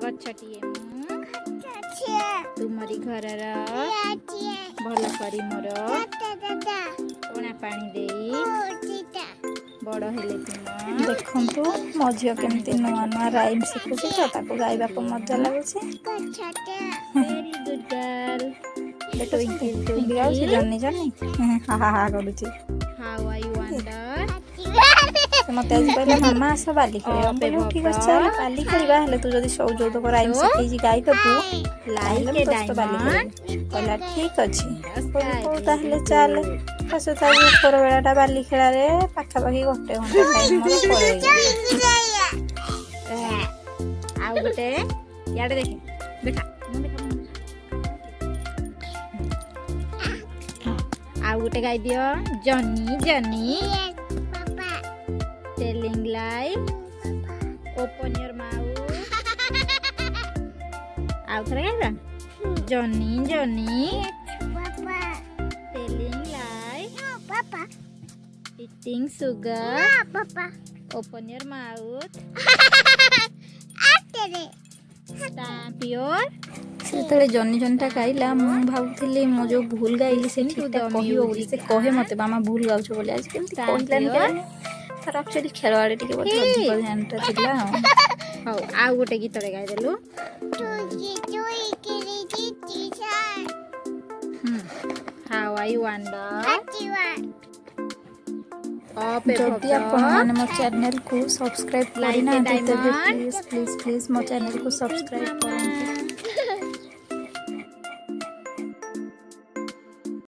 गछटिए तुमरी घरर भल करी मोर पणा पानी देई बड़ हेले तुम देखंतु मो झियो केमती नुआ नुआ राइम शिखुची तो ताको गाइबा को मजा लागुची। वेरी गुड गर्ल ट्विंकल गाउची ट्विंकल जन्नी जन्नी हा हा हा करूची। हाउ आर यू वंडर मते आज कहले मामा आस बाली खेलिबा अबे बोले ठीक बाबा। अछि चल बाली खेलिबा हेले तू जदी सौ जो तो राइम शिखैजी गाइ दबु लाइक लाइक ए तो बाली डायमंड खेलिबा कहला ठीक अछि Sky को ताहले चल कसो ताजी ऊपर बेलाटा बाली खेला रे पाखा पाखी गोटे घंटा टाइम मोर पळे आउ गोटे याडे देखे देखा आउ गोटे गाई दियो जनी जनी telling lie open your mouth आउ थरे गाइबा जनी जनी telling lie eating sugar open your mouth stamp your सेतले जन्नी जन्नीटा गाइला मु भाबुथिली मो जो भूल गाइली से ठीकटा कहियो बोली से कहे मते मामा भूल गाउछ बोली आज केमती कहिलानी केलानी तर एक्चुअली खेलवाड़े टिके बोली अधिक ध्यानटा थिला हौ आउ गोटे गीतरे गाइ देलु हाउ आई वंडर जदि आपण माने मो चैनल को सब्सक्राइब Like करना a तो diamond. प्लीज प्लीज प्लीज मो चैनल को सब्सक्राइब करंतु।